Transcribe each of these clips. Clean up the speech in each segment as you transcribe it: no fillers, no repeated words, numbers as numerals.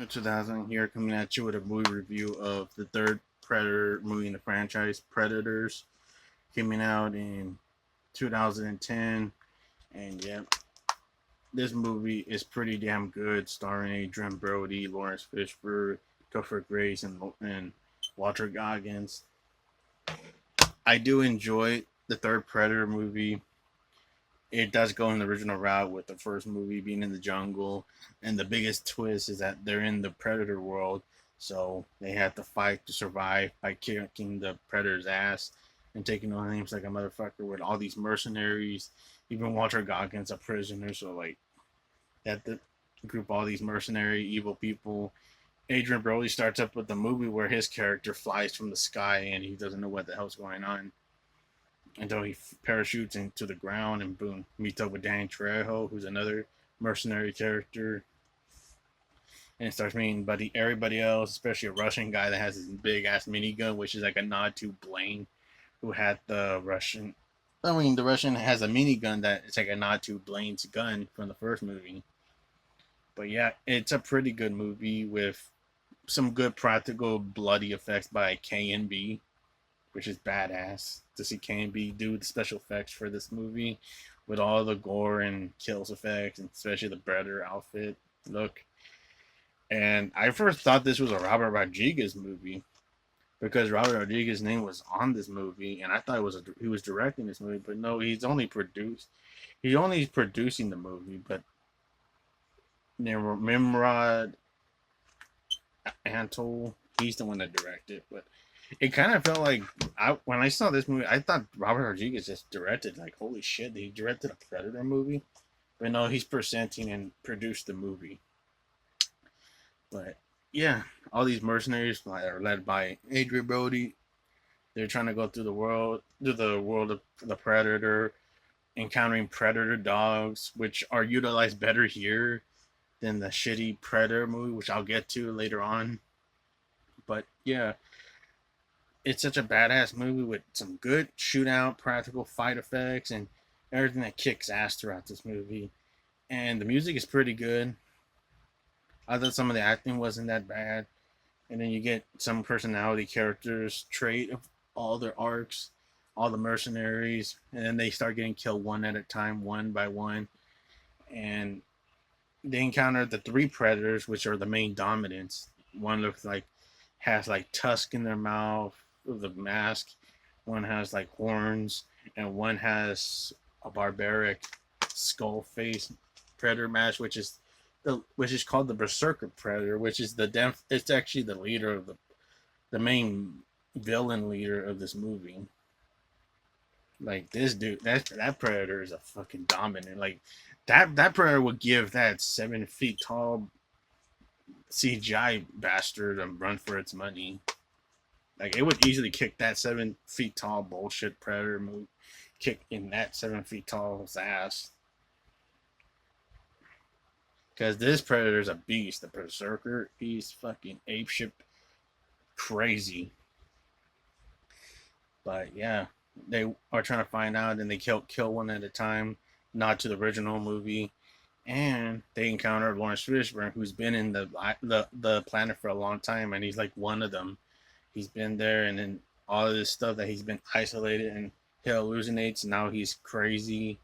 2000 here, coming at you with a movie review of the third Predator movie in the franchise, Predators, coming out in 2010. And yeah, this movie is pretty damn good, starring Adrian Brody, Lawrence Fishburne, Topher Grace, and Walter Goggins. I do enjoy the third Predator movie. It does go in the original route with the first movie being in the jungle, and the biggest twist is that they're in the predator world, so they have to fight to survive by kicking the predator's ass and taking on names like a motherfucker with all these mercenaries. Even Walter Goggins a prisoner, so like that the group all these mercenary evil people. Adrian Brody starts up with the movie where his character flies from the sky and he doesn't know what the hell's going on until he parachutes into the ground and boom, meets up with Danny Trejo, who's another mercenary character, and starts meeting everybody else, especially a Russian guy that has this big ass minigun, which is like a nod to Blaine, who had the Russian. I mean, the Russian has a minigun that it's like a nod to Blaine's gun from the first movie. But yeah, it's a pretty good movie with some good practical bloody effects by KNB, which is badass to see KNB do the special effects for this movie with all the gore and kills effects, and especially the Predator outfit look. And I first thought this was a Robert Rodriguez movie because Robert Rodriguez's name was on this movie, and I thought he was directing this movie, but no, he's only producing the movie. But Nimrod Antle, he's the one that directed. But it kind of felt like when I saw this movie, I thought Robert Rodriguez just directed. Like, holy shit, he directed a Predator movie. But no, he's presenting and produced the movie. But yeah, all these mercenaries are led by Adrian Brody. They're trying to go through the world of the Predator, encountering Predator dogs, which are utilized better here than the shitty Predator movie, which I'll get to later on. But yeah, it's such a badass movie with some good shootout, practical fight effects, and everything that kicks ass throughout this movie. And the music is pretty good. I thought some of the acting wasn't that bad. And then you get some personality characters trait of all their arcs, all the mercenaries, and then they start getting killed one at a time, one by one. And they encounter the three predators, which are the main dominants. One looks like has like tusk in their mouth with a mask. One has like horns, and one has a barbaric skull face predator mask, which is called the Berserker Predator, which is it's actually the leader of the main villain leader of this movie. Like this dude, that Predator is a fucking dominant. Like that Predator would give that 7 feet tall CGI bastard a run for its money. Like it would easily kick that 7 feet tall bullshit Predator move, kick in that 7 feet tall's ass. Because this Predator is a beast. The Berserker, he's fucking apeshit crazy. But yeah, they are trying to find out, and they kill one at a time, not to the original movie. And they encounter Lawrence Fishburne, who's been in the planet for a long time, and he's like one of them. He's been there, and then all of this stuff that he's been isolated, and he hallucinates. Now he's crazy,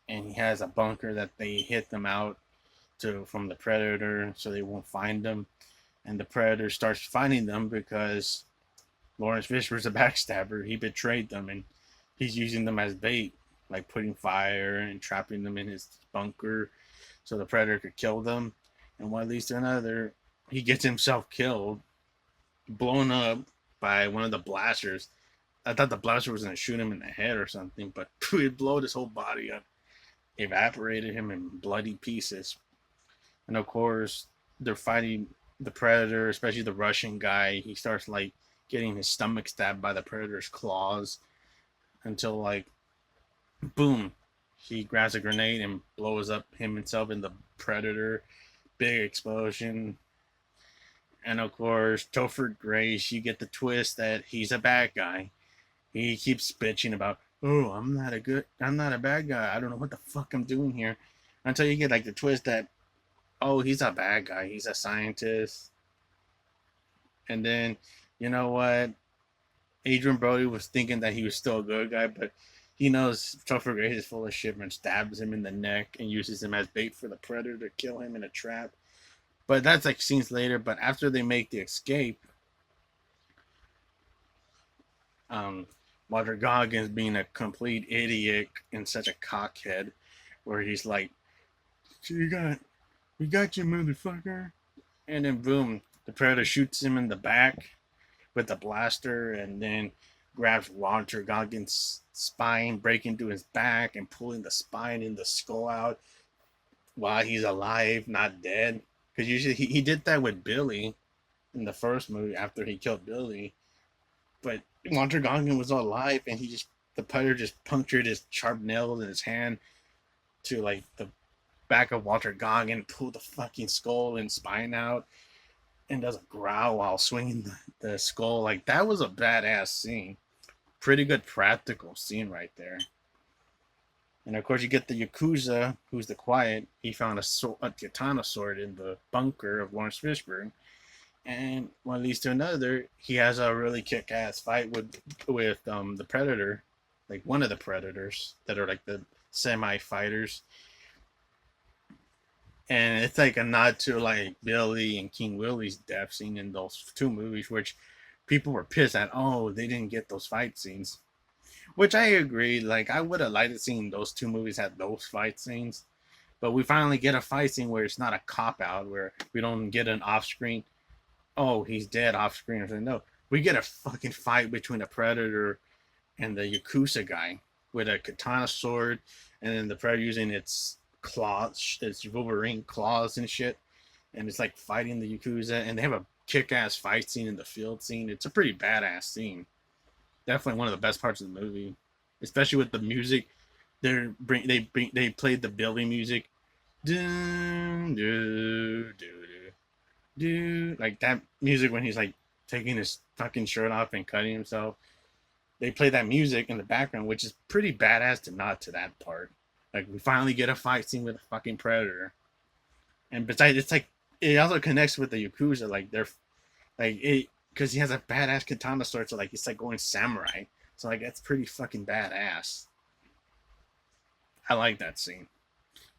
and he has a bunker that they hit them out to from the predator, so they won't find them. And the predator starts finding them because Lawrence Fishburne's a backstabber. He betrayed them, and he's using them as bait, like putting fire and trapping them in his bunker, so the predator could kill them. And one leads to another. He gets himself killed, blown up by one of the blasters. I thought the blaster was gonna shoot him in the head or something, but it blew his whole body up, evaporated him in bloody pieces. And of course, they're fighting the predator, especially the Russian guy. He starts like getting his stomach stabbed by the predator's claws until like boom, he grabs a grenade and blows up himself in the predator. Big explosion. And of course, Topher Grace, you get the twist that he's a bad guy. He keeps bitching about, oh, I'm not a bad guy. I don't know what the fuck I'm doing here. Until you get like the twist that oh, he's a bad guy. He's a scientist. And then, you know what? Adrian Brody was thinking that he was still a good guy, but he knows Topher Grace is full of shit and stabs him in the neck and uses him as bait for the predator to kill him in a trap. But that's like scenes later. But after they make the escape, um, Walter Goggins being a complete idiot and such a cockhead, where he's like, so we got you, motherfucker. And then boom, the predator shoots him in the back with a blaster, and then grabs Walter Goggins' spine, breaking through his back and pulling the spine and the skull out while he's alive, not dead. Because usually he did that with Billy in the first movie after he killed Billy. But Walter Goggins was alive, and the predator just punctured his sharp nails in his hand to like the back of Walter Goggins, pulled the fucking skull and spine out, and does a growl while swinging the skull. Like, that was a badass scene. Pretty good practical scene right there. And of course, you get the Yakuza, who's the quiet. He found a katana sword in the bunker of Lawrence Fishburne. And one leads to another. He has a really kick-ass fight with the Predator, like one of the Predators that are like the semi-fighters. And it's like a nod to like Billy and King Willie's death scene in those two movies, which people were pissed at. Oh, they didn't get those fight scenes, which I agree. Like, I would have liked seeing those two movies have those fight scenes, but we finally get a fight scene where it's not a cop out, where we don't get an off screen. Oh, he's dead off screen or something. No, we get a fucking fight between a Predator and the Yakuza guy with a katana sword, and then the Predator using its claws, its Wolverine claws and shit, and it's like fighting the Yakuza, and they have a kick-ass fight scene in the field scene. It's a pretty badass scene. Definitely one of the best parts of the movie, especially with the music. They played the Billy music, do do do do, like that music when he's like taking his fucking shirt off and cutting himself. They play that music in the background, which is pretty badass to nod to that part. Like, we finally get a fight scene with a fucking Predator, and besides, it's like it also connects with the Yakuza. Like, they're like it because he has a badass katana sword, so like it's like going samurai. So like that's pretty fucking badass. I like that scene.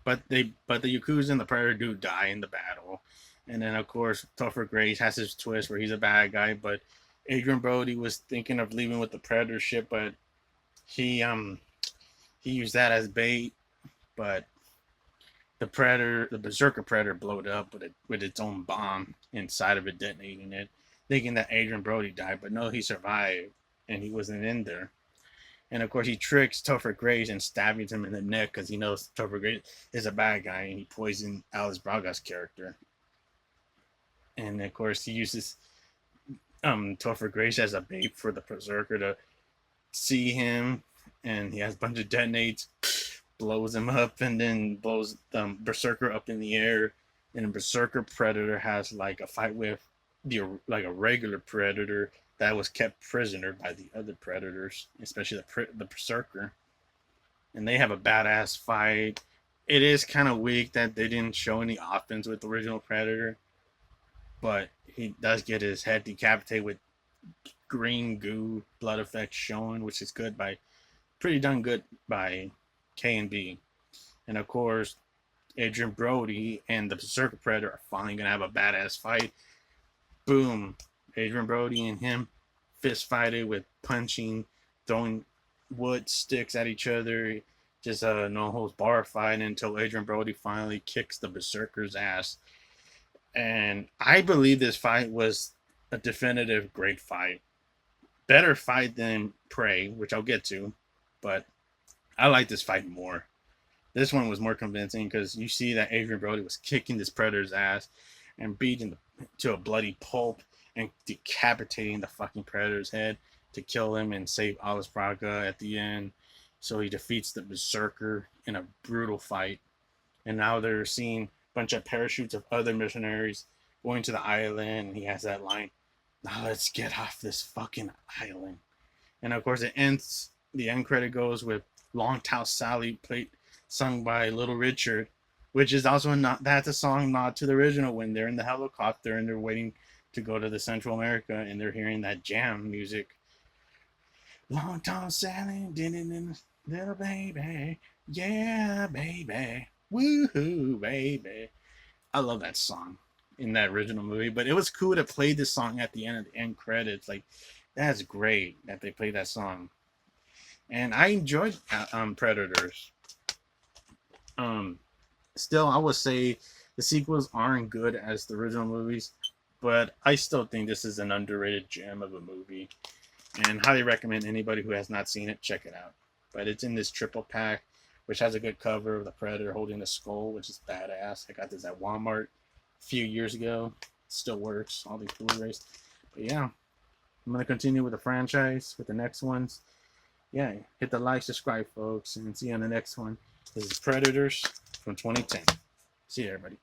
But the Yakuza and the Predator do die in the battle, and then of course Topher Grace has his twist where he's a bad guy, but Adrian Brody was thinking of leaving with the Predator ship, but he used that as bait, but the Berserker Predator blowed up with its own bomb inside of it, detonating it, thinking that Adrian Brody died, but no, he survived, and he wasn't in there. And of course, he tricks Topher Grace and stabbing him in the neck because he knows Topher Grace is a bad guy, and he poisoned Alice Braga's character. And of course, he uses Topher Grace as a bait for the Berserker to see him, and he has a bunch of detonates, blows him up, and then blows Berserker up in the air. And Berserker Predator has like a fight with a regular Predator that was kept prisoner by the other Predators, especially the Berserker. And they have a badass fight. It is kind of weak that they didn't show any offense with the original Predator, but he does get his head decapitated with green goo blood effects showing, which is pretty done good by K&B. And of course, Adrian Brody and the Berserker Predator are finally gonna have a badass fight. Boom, Adrian Brody and him fist fighted with punching, throwing wood sticks at each other. Just a no holds bar fight until Adrian Brody finally kicks the Berserker's ass. And I believe this fight was a definitive great fight. Better fight than Prey, which I'll get to, but I like this fight more. This one was more convincing because you see that Adrian Brody was kicking this Predator's ass and beating him to a bloody pulp and decapitating the fucking Predator's head to kill him and save Alice Braga at the end. So he defeats the Berserker in a brutal fight. And now they're seeing a bunch of parachutes of other mercenaries going to the island. And he has that line, "Now let's get off this fucking island." And of course, the end credit goes with Long Tall Sally, sung by Little Richard. which is also not that's a song nod to the original when they're in the helicopter and they're waiting to go to the Central America and they're hearing that jam music. Long tall Sally, little baby, yeah, baby, woohoo, baby. I love that song in that original movie, but it was cool to play this song at the end of the end credits. Like, that's great that they played that song, and I enjoyed Predators. Um, Still, I would say the sequels aren't good as the original movies, but I still think this is an underrated gem of a movie, and highly recommend anybody who has not seen it check it out. But it's in this triple pack, which has a good cover of the Predator holding a skull, which is badass. I got this at Walmart a few years ago. Still works. All these Blu-rays. But yeah, I'm gonna continue with the franchise with the next ones. Yeah, hit the like, subscribe, folks, and see you on the next one. This is Predators from 2010. See you, everybody.